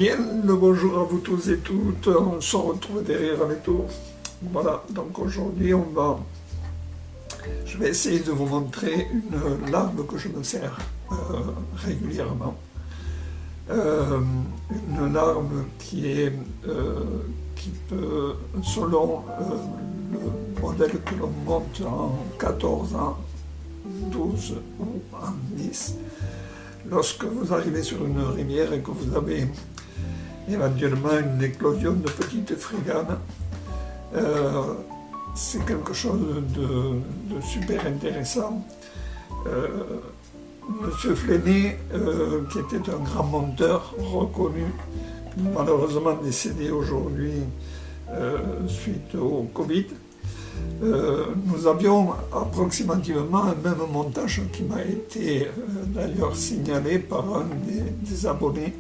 Bien, le bonjour à vous tous et toutes, on se retrouve derrière les tours. Voilà, donc aujourd'hui je vais essayer de vous montrer une larve que je me sers régulièrement. Une larve qui peut, selon le modèle que l'on monte en 14 ans, 12 ou en 10, lorsque vous arrivez sur une rivière et que vous avez éventuellement une éclosion de petites friganes, c'est quelque chose de super intéressant. Monsieur Flenné, qui était un grand monteur reconnu, malheureusement décédé aujourd'hui suite au Covid, nous avions approximativement un même montage qui m'a été d'ailleurs signalé par un des abonnés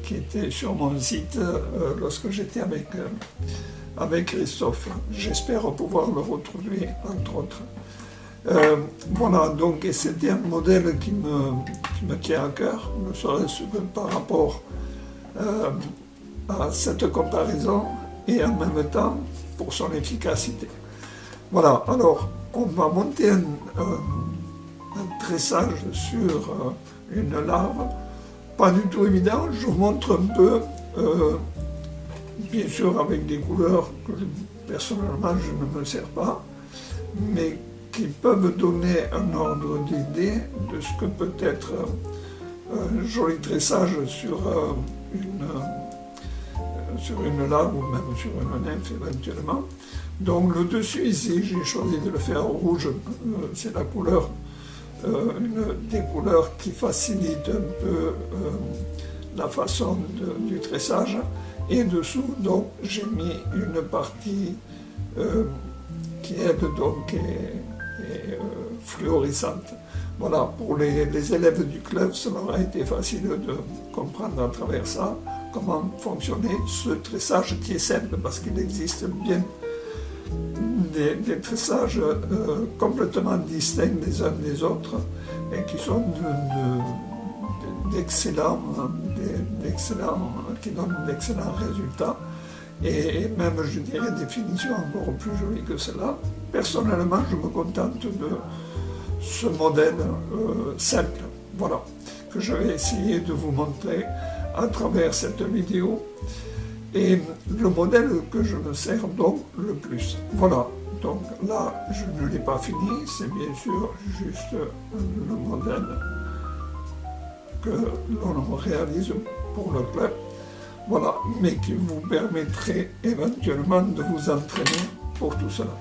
qui était sur mon site lorsque j'étais avec Christophe. J'espère pouvoir le retrouver, entre autres. Voilà, donc et c'était un modèle qui me tient à cœur, ne serait-ce que par rapport à cette comparaison et en même temps pour son efficacité. Voilà, alors on va monter un tressage sur une larve, pas du tout évident, je vous montre un peu, bien sûr avec des couleurs que personnellement je ne me sers pas, mais qui peuvent donner un ordre d'idée de ce que peut être un joli tressage sur une larve ou même sur une nymphe éventuellement. Donc le dessus ici, j'ai choisi de le faire rouge, c'est la couleur, une des couleurs qui facilite un peu la façon du tressage. Et dessous, donc, j'ai mis une partie qui elle donc est fluorescente. Voilà, pour les élèves du club, cela aura été facile de comprendre à travers ça comment fonctionnait ce tressage qui est simple, parce qu'il existe bien des tressages complètement distincts les uns des autres et qui sont d'excellents, qui donnent d'excellents résultats et même, je dirais, des finitions encore plus jolies que cela. Personnellement, je me contente de ce modèle simple, voilà, que je vais essayer de vous montrer à travers cette vidéo, et le modèle que je me sers donc le plus. Voilà, donc là, je ne l'ai pas fini, c'est bien sûr juste le modèle que l'on réalise pour le club, voilà, mais qui vous permettrait éventuellement de vous entraîner pour tout cela.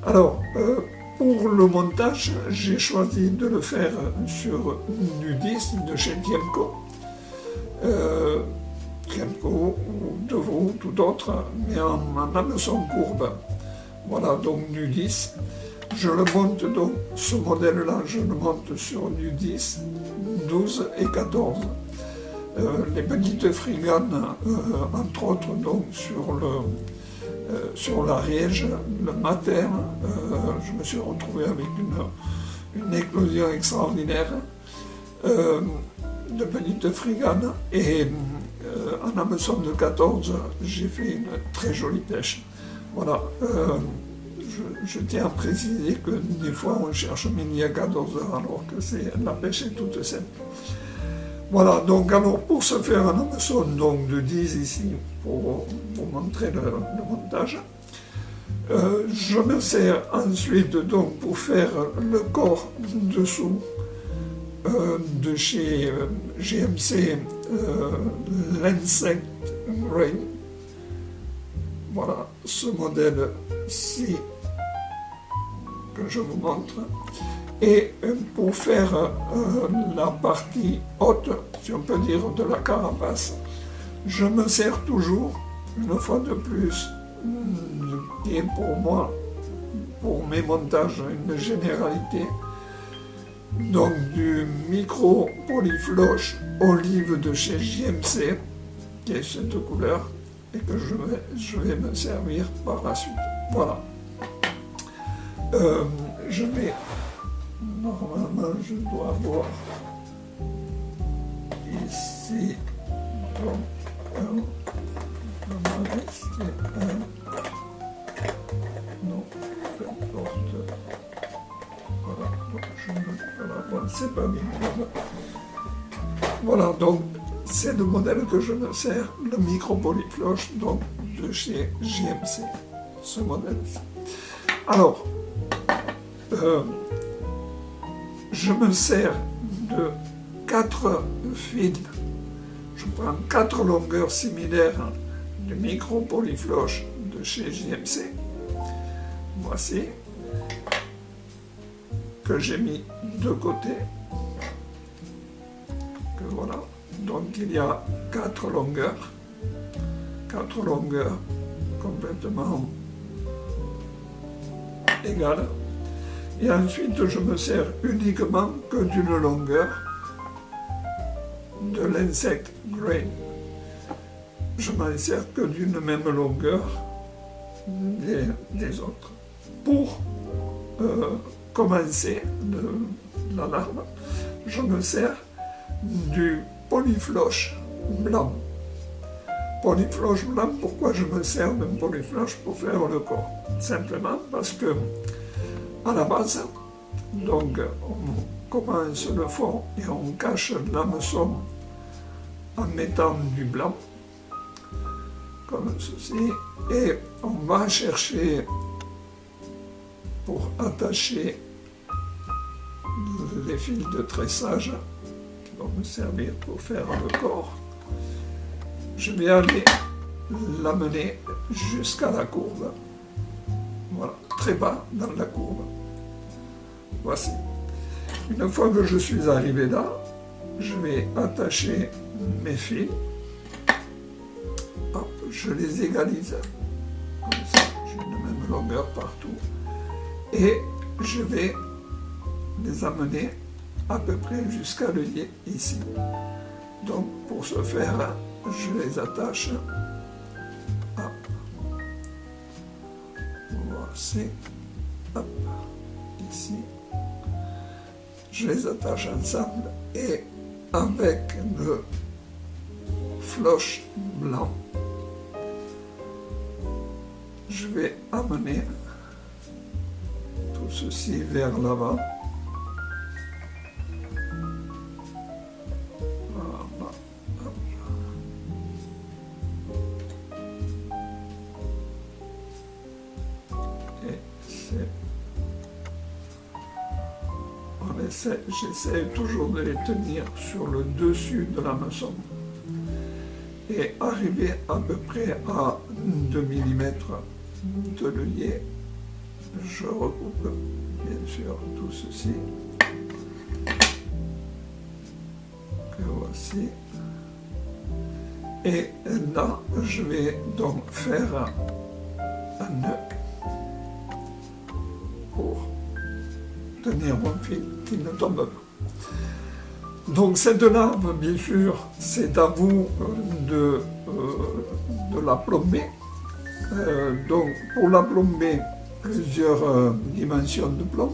Alors, pour le montage, j'ai choisi de le faire sur Nudis de chez Tiemco. Tiemco ou Devaux, tout autre, mais en hameçon courbe. Voilà, donc Nudis. Je le monte donc, ce modèle-là, je le monte sur Nudis 12 et 14. Les petites friganes, entre autres, donc sur l'Ariège, le matin, je me suis retrouvé avec une éclosion extraordinaire de petites friganes, et en hameçon de 14, j'ai fait une très jolie pêche. Voilà, je tiens à préciser que des fois on cherche midi à 14 heures alors que la pêche est toute simple. Voilà, donc alors pour se faire un hameçon donc de 10 ici, pour vous montrer le montage, je me sers ensuite donc pour faire le corps dessous de chez GMC l'Insect Rain. Voilà, ce modèle-ci que je vous montre. Et pour faire la partie haute, si on peut dire, de la carapace, je me sers toujours, une fois de plus, qui est pour moi, pour mes montages, une généralité, donc du micro polyfloche olive de chez JMC, qui est cette couleur, et que je vais me servir par la suite. Voilà. Normalement, je dois avoir ici Donc, on va rester non, peu importe. Voilà, donc voilà, c'est pas bien. Voilà, donc c'est le modèle que je me sers, le micro-polyfloche, donc de chez JMC, ce modèle-ci. Alors, je me sers de 4 fils. Je prends 4 longueurs similaires du micro-polyfloche de chez JMC. Voici, que j'ai mis de côté. Que voilà. Donc il y a 4 longueurs. 4 longueurs complètement égales. Et ensuite, je me sers uniquement que d'une longueur de l'insect grain. Je m'en sers que d'une même longueur des autres. Pour commencer la larve, je me sers du polyfloche blanc. Polyfloche blanc, pourquoi je me sers d'un polyfloche pour faire le corps? Simplement parce que à la base, donc on commence le fond et on cache l'hameçon en mettant du blanc, comme ceci, et on va chercher pour attacher les fils de tressage qui vont me servir pour faire le corps. Je vais aller l'amener jusqu'à la courbe. Voilà, très bas dans la courbe. Voici. Une fois que je suis arrivé là, je vais attacher mes fils. Hop, je les égalise. Comme ça, j'ai la même longueur partout. Et je vais les amener à peu près jusqu'à l'œillet ici. Donc pour ce faire, je les attache. Hop. Voici. Hop. Ici. Je les attache ensemble et avec le floche blanc, je vais amener tout ceci vers l'avant. Voilà. Et j'essaie toujours de les tenir sur le dessus de l'hameçon et arriver à peu près à 2 mm de l'œillet. Je recoupe bien sûr tout ceci, que voici, et là je vais donc faire un nœud pour tenir mon fil qui ne tombe pas. Donc cette larve, bien sûr, c'est à vous de la plomber. Donc pour la plomber, plusieurs dimensions de plomb.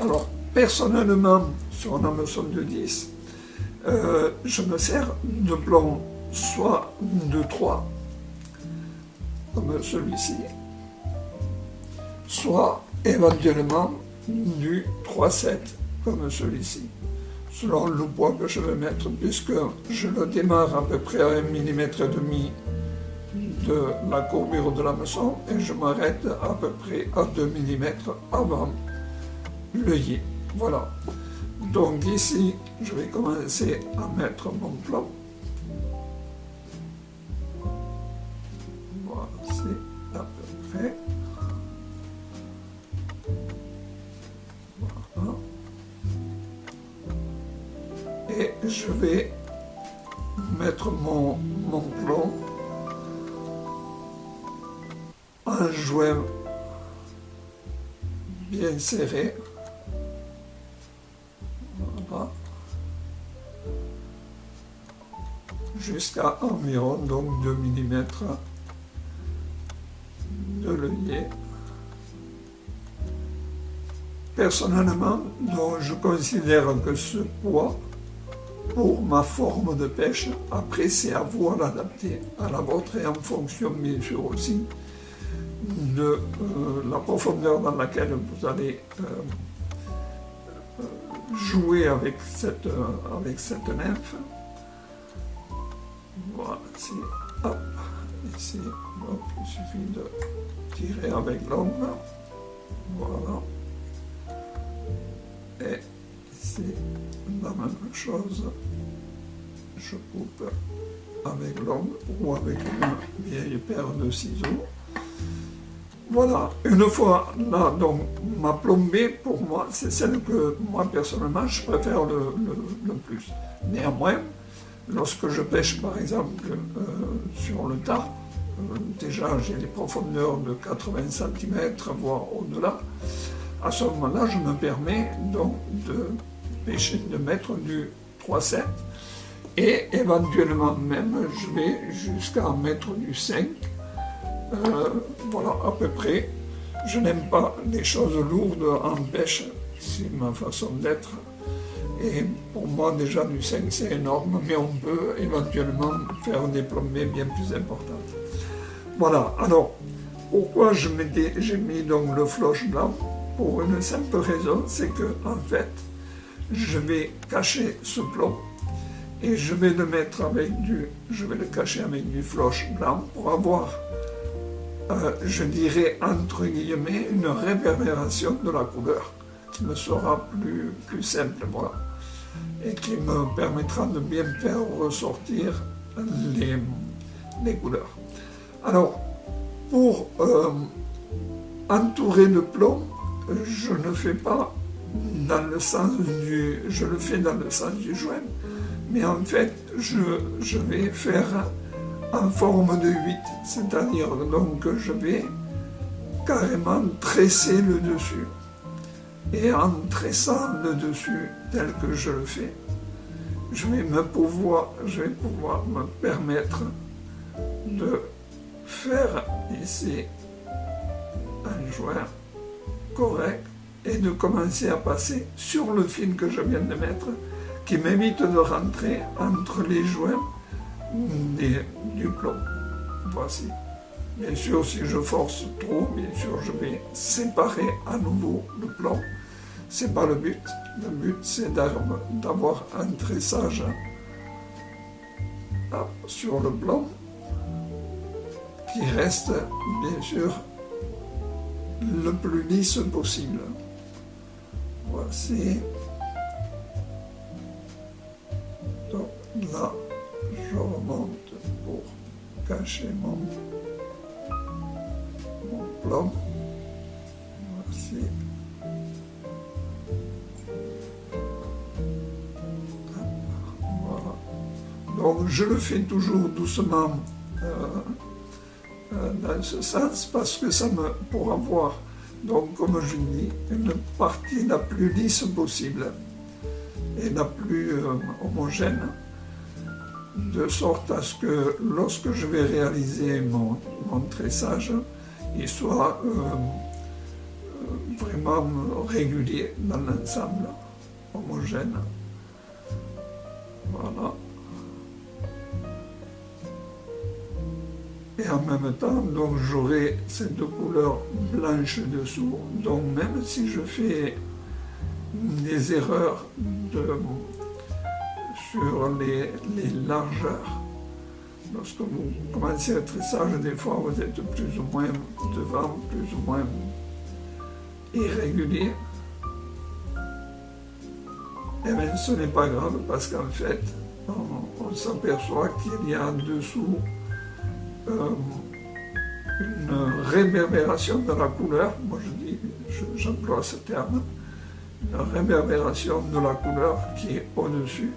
Alors personnellement, sur un hameçon de 10, je me sers de plomb soit de 3, comme celui-ci, soit éventuellement du 3,7 comme celui-ci, selon le poids que je vais mettre, puisque je le démarre à peu près à 1,5 mm de la courbure de l'hameçon et je m'arrête à peu près à 2 mm avant l'œillet. Voilà. Donc ici, je vais commencer à mettre mon plomb. Voici à peu près. Voilà. Et je vais mettre mon plomb en joint bien serré. Voilà. Jusqu'à environ donc 2 mm de l'œillet. Personnellement, donc, je considère que ce poids pour ma forme de pêche. Après, c'est à vous à l'adapter à la vôtre et en fonction, bien sûr, aussi de la profondeur dans laquelle vous allez jouer avec cette nymphe. Voilà, hop, ici, donc il suffit de tirer avec l'ongle. Voilà. Et ici, la même chose, je coupe avec l'ongle ou avec une vieille paire de ciseaux. Voilà, une fois là, donc ma plombée, pour moi, c'est celle que moi personnellement je préfère le plus. Néanmoins, lorsque je pêche par exemple sur le tard, déjà j'ai des profondeurs de 80 cm, voire au-delà, à ce moment-là je me permets donc de pêcher, de mettre du 3,7 et éventuellement même je vais jusqu'à mettre du 5. Voilà, à peu près. Je n'aime pas les choses lourdes en pêche, c'est ma façon d'être. Et pour moi, déjà du 5, c'est énorme, mais on peut éventuellement faire des plombées bien plus importantes. Voilà, alors, pourquoi j'ai mis donc le floche blanc? Pour une simple raison, c'est que, en fait, je vais cacher ce plomb et je vais le cacher avec du floche blanc pour avoir je dirais entre guillemets, une réverbération de la couleur qui me sera plus simple, voilà, et qui me permettra de bien faire ressortir les couleurs. Alors, pour entourer le plomb, je ne fais pas dans le sens je le fais dans le sens du joint, mais en fait, je vais faire en forme de 8, c'est-à-dire donc que je vais carrément tresser le dessus. Et en tressant le dessus tel que je le fais, je vais pouvoir me permettre de faire ici un joint correct et de commencer à passer sur le fil que je viens de mettre, qui m'évite de rentrer entre les joints du plomb. Voici. Bien sûr, si je force trop, bien sûr, je vais séparer à nouveau le plomb. C'est pas le but. Le but, c'est d'avoir un tressage sur le plomb qui reste, bien sûr, le plus lisse possible. Voici. Donc là, je remonte pour cacher mon plomb. Voici. Voilà. Donc je le fais toujours doucement dans ce sens parce que pour avoir, donc comme je dis, une partie la plus lisse possible et la plus homogène, de sorte à ce que lorsque je vais réaliser mon tressage, il soit vraiment régulier dans l'ensemble, homogène. Voilà. Et en même temps, donc j'aurai cette couleur blanche dessous, donc même si je fais des erreurs sur les largeurs, lorsque vous commencez le tressage, des fois vous êtes plus ou moins devant, plus ou moins irrégulier. Et bien ce n'est pas grave parce qu'en fait, on s'aperçoit qu'il y a en dessous une réverbération de la couleur, moi j'emploie ce terme, une réverbération de la couleur qui est au-dessus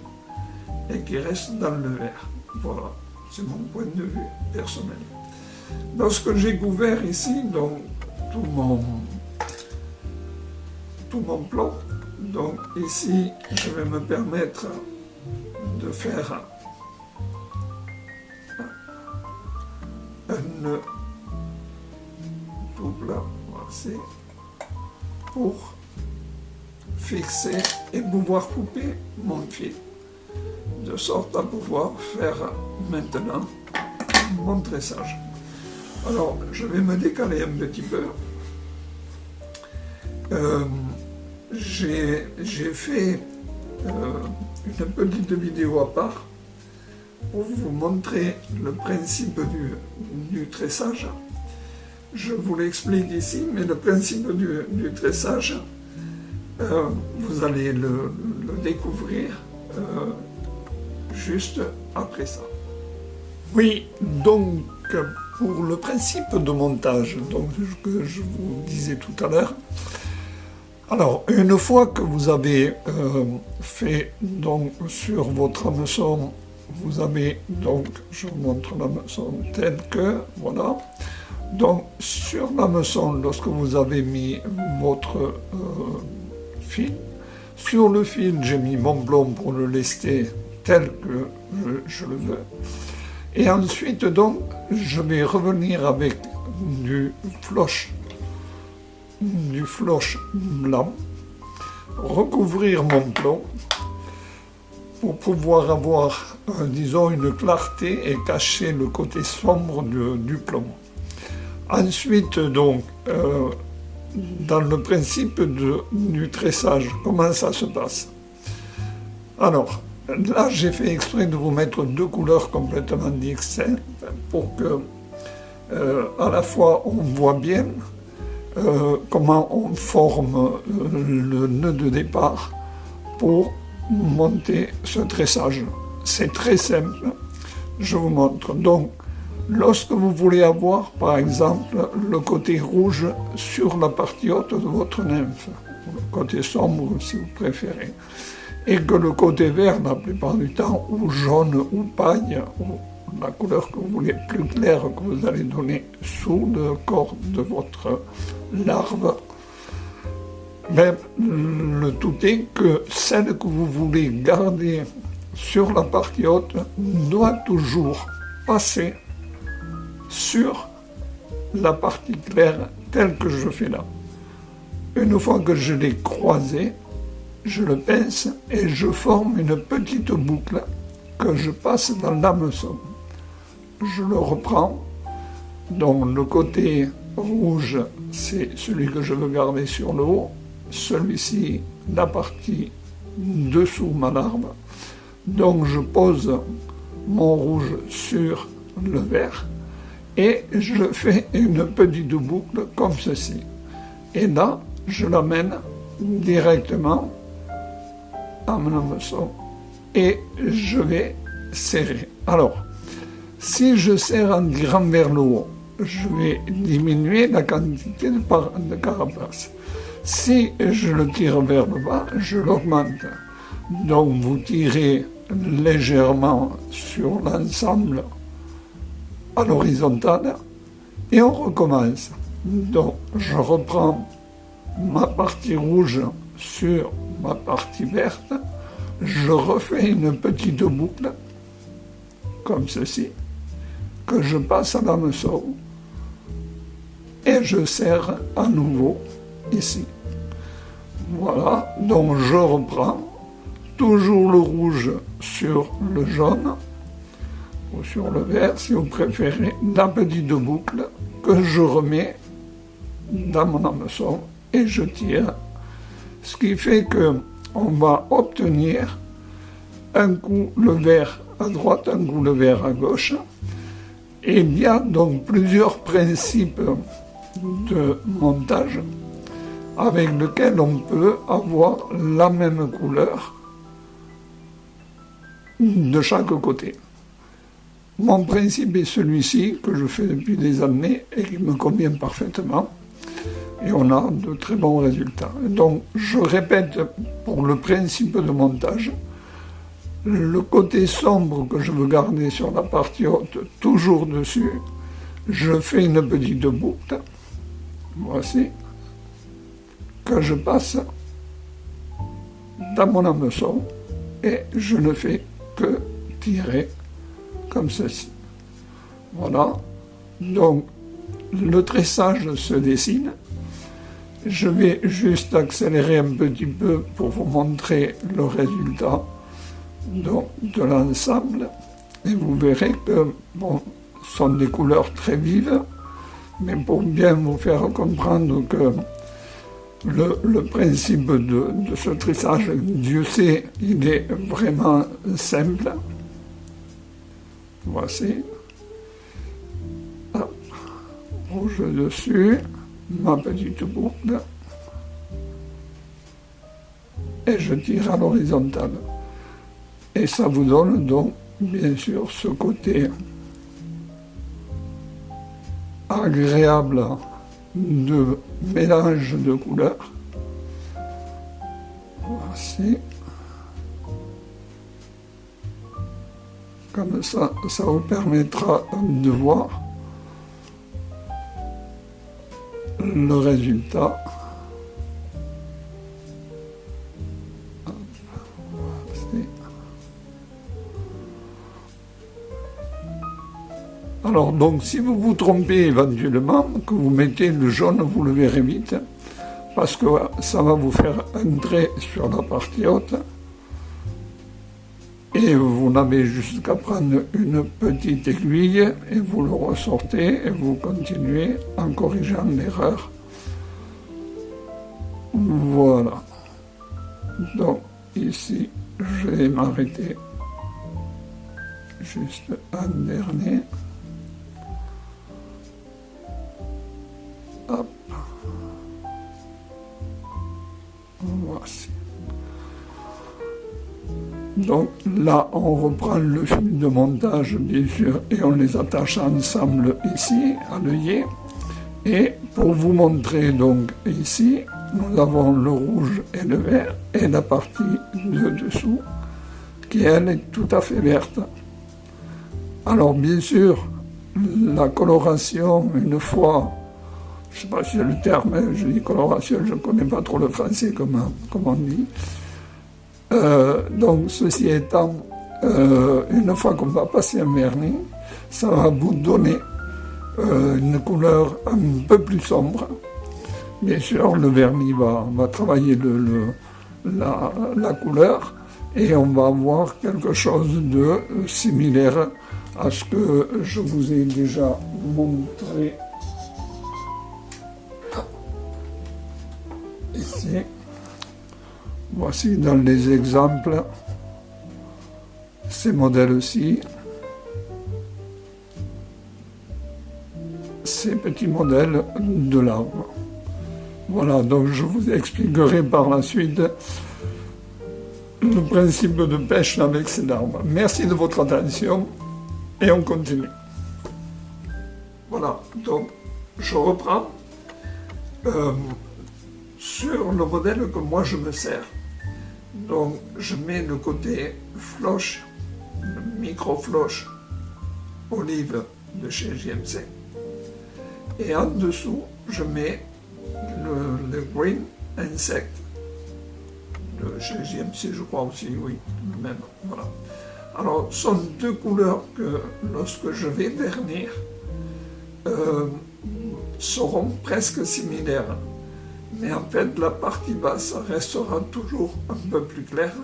et qui reste dans le vert. Voilà, c'est mon point de vue personnel. Lorsque j'ai couvert ici donc tout mon plomb, donc ici je vais me permettre de faire un double, voici, pour fixer et pouvoir couper mon fil. de sorte à pouvoir faire maintenant mon tressage. Alors, je vais me décaler un petit peu. J'ai fait une petite vidéo à part pour vous montrer le principe du tressage. Je vous l'explique ici, mais le principe du tressage, vous allez le découvrir juste après ça. Oui, donc pour le principe de montage, donc, que je vous disais tout à l'heure, alors une fois que vous avez fait donc sur votre hameçon, vous avez donc, je vous montre l'hameçon tel que, voilà. Donc sur l'hameçon, lorsque vous avez mis votre fil, sur le fil j'ai mis mon plomb pour le lester tel que je le veux. Et ensuite donc je vais revenir avec du floche blanc, recouvrir mon plomb pour pouvoir avoir, disons, une clarté et cacher le côté sombre du plomb. Ensuite, donc, dans le principe du tressage, comment ça se passe? Alors, là, j'ai fait exprès de vous mettre deux couleurs complètement distinctes pour que, à la fois, on voit bien comment on forme le nœud de départ pour monter ce tressage. C'est très simple, je vous montre. Donc, lorsque vous voulez avoir, par exemple, le côté rouge sur la partie haute de votre nymphe, le côté sombre si vous préférez, et que le côté vert, la plupart du temps, ou jaune, ou paille, ou la couleur que vous voulez, plus claire que vous allez donner sous le corps de votre larve, mais le tout est que celle que vous voulez garder sur la partie haute doit toujours passer sur la partie claire telle que je fais là. Une fois que je l'ai croisé, je le pince et je forme une petite boucle que je passe dans l'hameçon. Je le reprends, donc le côté rouge, c'est celui que je veux garder sur le haut, celui-ci, la partie dessous ma larve. Donc je pose mon rouge sur le vert et je fais une petite boucle comme ceci. Et là, je l'amène directement à mon hameçon et je vais serrer. Alors, si je serre en tirant vers le haut, je vais diminuer la quantité de carapace. Si je le tire vers le bas, je l'augmente. Donc vous tirez légèrement sur l'ensemble à l'horizontale et on recommence. Donc je reprends ma partie rouge sur ma partie verte, je refais une petite boucle comme ceci que je passe à l'hameçon et je serre à nouveau ici. Voilà, donc je reprends toujours le rouge sur le jaune ou sur le vert si vous préférez, la petite boucle que je remets dans mon hameçon et je tire, ce qui fait que on va obtenir un coup le vert à droite, un coup le vert à gauche. Et il y a donc plusieurs principes de montage avec lesquels on peut avoir la même couleur de chaque côté. Mon principe est celui-ci que je fais depuis des années et qui me convient parfaitement et on a de très bons résultats. Donc je répète pour le principe de montage, le côté sombre que je veux garder sur la partie haute, toujours dessus, je fais une petite boucle, voici, que je passe dans mon hameçon et je ne fais que tirer comme ceci. Voilà, donc le tressage se dessine. Je vais juste accélérer un petit peu pour vous montrer le résultat. de l'ensemble et vous verrez que bon, ce sont des couleurs très vives, mais pour bien vous faire comprendre que le principe de ce trissage, Dieu sait, il est vraiment simple. Voici. Hop. Rouge dessus, ma petite boucle. Et je tire à l'horizontale. Et ça vous donne donc, bien sûr, ce côté agréable de mélange de couleurs. Voici. Comme ça, ça vous permettra de voir le résultat. Voici. Alors, donc, si vous vous trompez éventuellement, que vous mettez le jaune, vous le verrez vite, parce que ça va vous faire un trait sur la partie haute. Et vous n'avez juste qu'à prendre une petite aiguille et vous le ressortez et vous continuez en corrigeant l'erreur. Voilà. Donc ici, je vais m'arrêter juste un dernier. Hop. Voici. Donc là, on reprend le fil de montage, bien sûr, et on les attache ensemble ici, à l'œillet. Et pour vous montrer, donc, ici, nous avons le rouge et le vert, et la partie de dessous, qui, elle, est tout à fait verte. Alors, bien sûr, la coloration, une fois, je ne sais pas si c'est le terme, hein, je dis coloration, je ne connais pas trop le français, comme on dit. Donc, ceci étant, une fois qu'on va passer un vernis, ça va vous donner une couleur un peu plus sombre. Bien sûr, le vernis va travailler la couleur et on va avoir quelque chose de similaire à ce que je vous ai déjà montré ici. Voici dans les exemples ces modèles-ci, ces petits modèles de l'arbre. Voilà, donc je vous expliquerai par la suite le principe de pêche avec ces arbres. Merci de votre attention et on continue. Voilà, donc je reprends sur le modèle que moi je me sers. Donc je mets le côté floche, micro-floche olive de chez JMC. Et en dessous, je mets le Green Insect de chez JMC, je crois aussi, oui, le même. Voilà. Alors, ce sont deux couleurs que, lorsque je vais vernir, seront presque similaires. Mais en fait, la partie basse restera toujours un peu plus claire.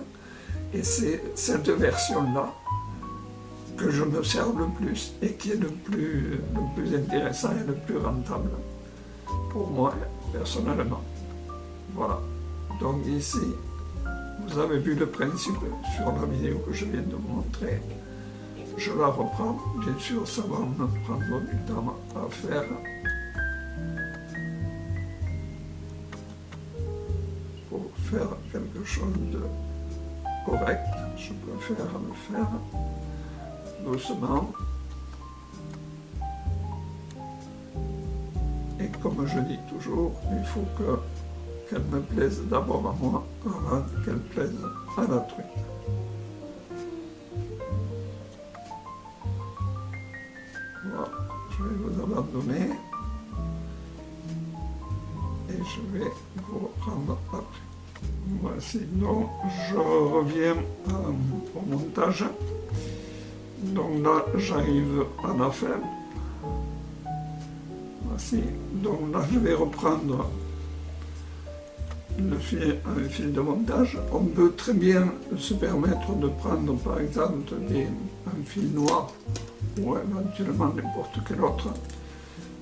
Et c'est cette version-là que je me sers le plus et qui est le plus intéressant et le plus rentable pour moi, personnellement. Voilà. Donc ici, vous avez vu le principe sur la vidéo que je viens de vous montrer. Je la reprends. Bien sûr, ça va me prendre du temps à faire. Pour faire quelque chose de correct, je préfère le faire doucement. Et comme je dis toujours, il faut qu'elle me plaise d'abord à moi avant qu'elle plaise à la truite. Voilà, je vais vous abandonner et je vais vous reprendre après. Voici, donc je reviens au montage. Donc là, j'arrive à la fin. Voici, donc là, je vais reprendre un fil de montage, on peut très bien se permettre de prendre par exemple un fil noir ou éventuellement n'importe quel autre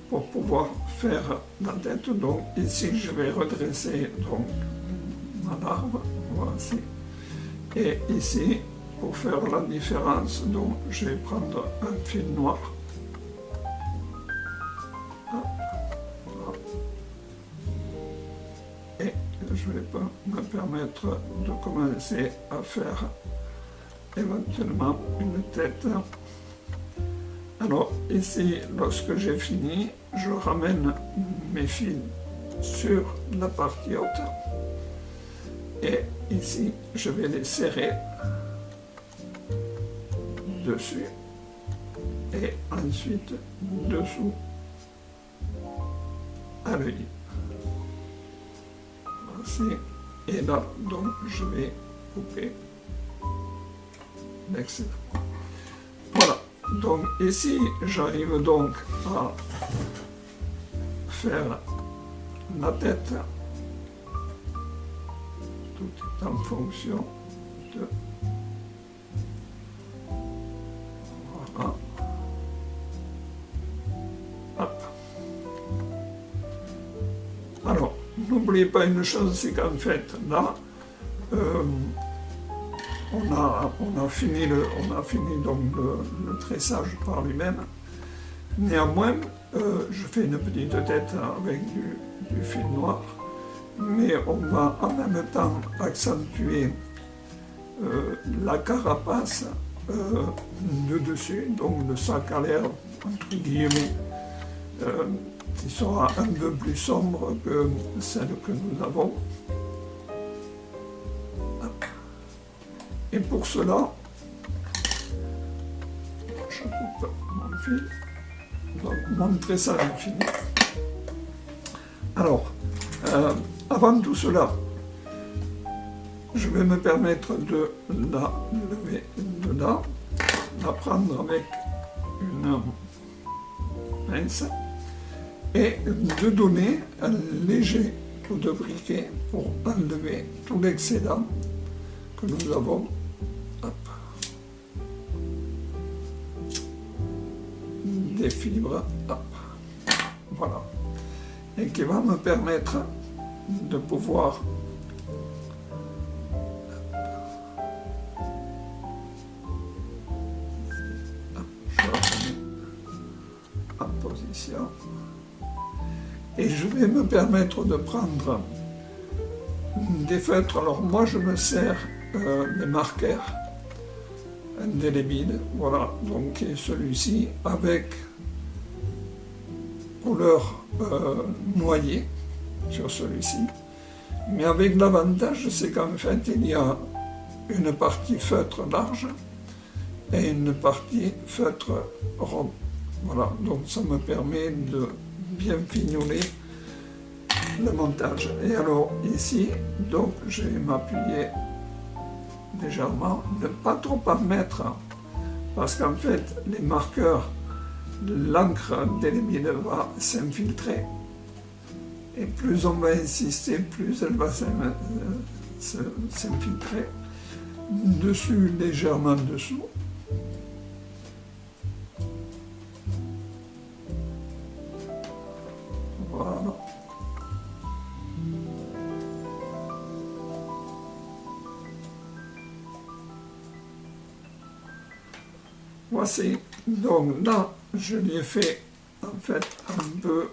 pour pouvoir faire la tête. Donc ici je vais redresser donc ma larve, voici. Et ici, pour faire la différence, donc je vais prendre un fil noir. Et je vais me permettre de commencer à faire éventuellement une tête. Alors ici, lorsque j'ai fini, je ramène mes fils sur la partie haute. Et ici, je vais les serrer dessus et ensuite dessous à l'œil. Voici. Et là, donc, je vais couper l'excédent. Voilà. Donc ici, j'arrive donc à faire la tête. Tout est en fonction de... Voilà. Hop. Alors, n'oubliez pas une chose, c'est qu'en fait, là, on a fini donc le tressage par lui-même. Néanmoins, je fais une petite tête avec du fil noir, mais on va en même temps accentuer la carapace de dessus, donc le sac à l'air, entre guillemets, qui sera un peu plus sombre que celle que nous avons. Et pour cela, je coupe mon fil. Donc mon tressage est fini. Alors, avant tout cela, je vais me permettre de la lever de là, la prendre avec une pince et de donner un léger coup de briquet pour enlever tout l'excédent que nous avons. Hop. Des fibres, hop. Voilà, et qui va me permettre de pouvoir je remets en position et je vais me permettre de prendre des feutres. Alors moi je me sers des marqueurs indélébiles, voilà, donc celui-ci avec couleur noyée sur celui-ci, mais avec l'avantage c'est qu'en fait il y a une partie feutre large et une partie feutre rond. Voilà, donc ça me permet de bien fignoler le montage. Et alors ici, donc je vais m'appuyer légèrement, ne pas trop en mettre, parce qu'en fait les marqueurs, l'encre indélébile va s'infiltrer. Et plus on va insister, plus elle va s'infiltrer. Dessus, légèrement dessous. Voilà. Voici. Donc là, je lui ai fait en fait un peu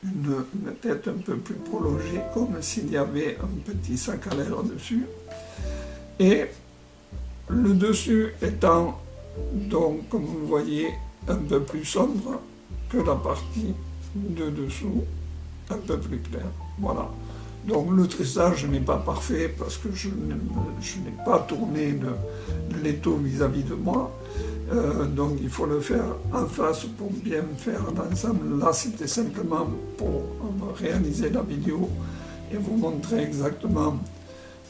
une tête un peu plus prolongée, comme s'il y avait un petit sac à l'air dessus. Et le dessus étant donc, comme vous voyez, un peu plus sombre que la partie de dessous, un peu plus claire. Voilà. Donc le tressage n'est pas parfait parce que je n'ai pas tourné l'étau vis-à-vis de moi. Donc il faut le faire en face pour bien faire l'ensemble. Là c'était simplement pour réaliser la vidéo et vous montrer exactement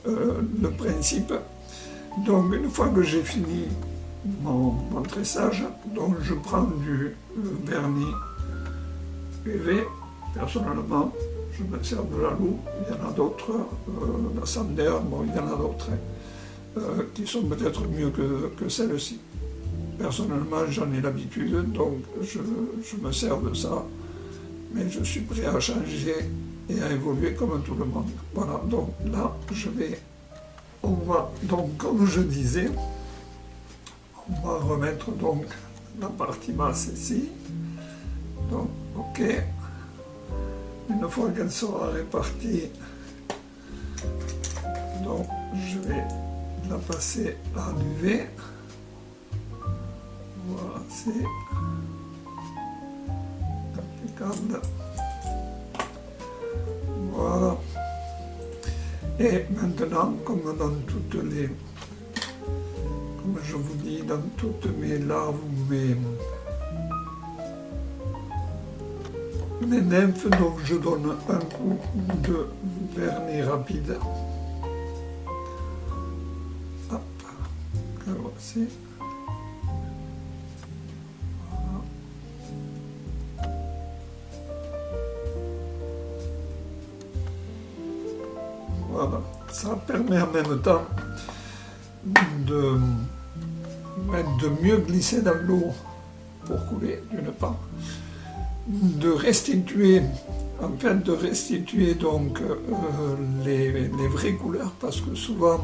le principe. Donc une fois que j'ai fini mon tressage, donc je prends du vernis UV. Personnellement, je me sers de la Loue, il y en a d'autres, la Sander, bon, il y en a d'autres, qui sont peut-être mieux que celle-ci. Personnellement, j'en ai l'habitude, donc je me sers de ça, mais je suis prêt à changer et à évoluer comme tout le monde. Voilà, donc là, on va, donc comme je disais, on va remettre donc la partie basse ici. Donc, ok. Une fois qu'elle sera répartie, donc je vais la passer à l'UV. Voilà, c'est impeccable. Voilà. Et maintenant, comme je vous dis, dans toutes mes larves ou mes nymphes, donc je donne un coup de vernis rapide. Hop, le voici. Voilà, ça permet en même temps de mieux glisser dans l'eau pour couler d'une part, de restituer donc les vraies couleurs, parce que souvent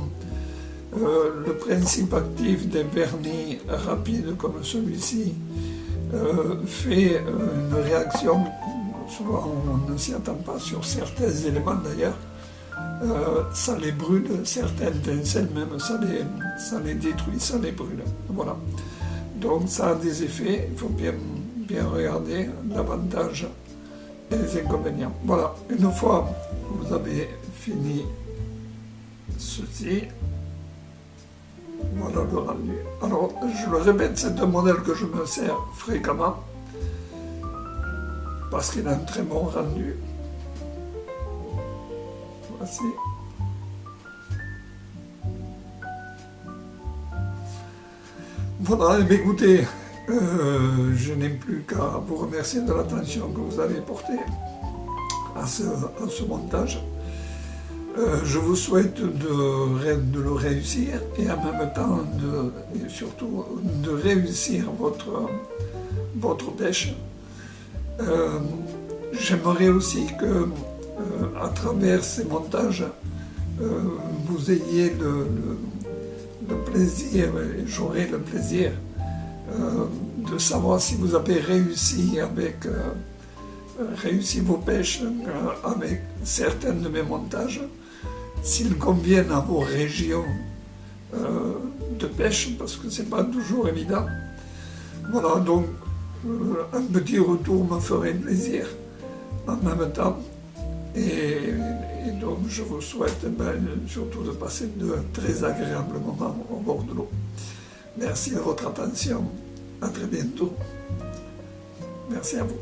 le principe actif des vernis rapides comme celui-ci fait une réaction, souvent on ne s'y attend pas sur certains éléments d'ailleurs. Ça les brûle, certaines étincelles même, ça les détruit, ça les brûle. Voilà. Donc ça a des effets, il faut bien regarder l'avantage et les inconvénients. Voilà, une fois que vous avez fini ceci, voilà le rendu. Alors, je le répète, c'est un modèle que je me sers fréquemment parce qu'il a un très bon rendu. Voici. Voilà, écoutez, je n'ai plus qu'à vous remercier de l'attention que vous avez portée à ce montage. Je vous souhaite de le réussir et en même temps et surtout de réussir votre pêche. J'aimerais aussi que à travers ces montages vous ayez le plaisir, et j'aurai le plaisir de savoir si vous avez réussi vos pêches avec certains de mes montages, s'ils conviennent à vos régions de pêche, parce que c'est pas toujours évident. Voilà, donc un petit retour me ferait plaisir en même temps. Et donc je vous souhaite surtout de passer de très agréables moments au bord de l'eau. Merci de votre attention. À très bientôt. Merci à vous.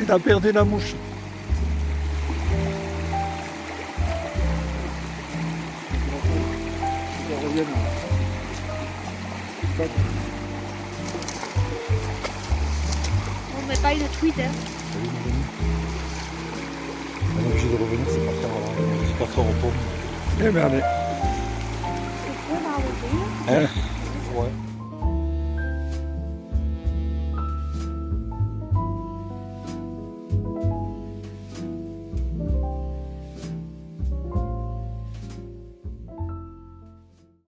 Il a perdu la mouche. On met pas une tweet, hein. On est obligé de revenir, c'est pas faire, c'est pas fort aux pommes. Eh bien allez. C'est quoi, dans le pays? Hein?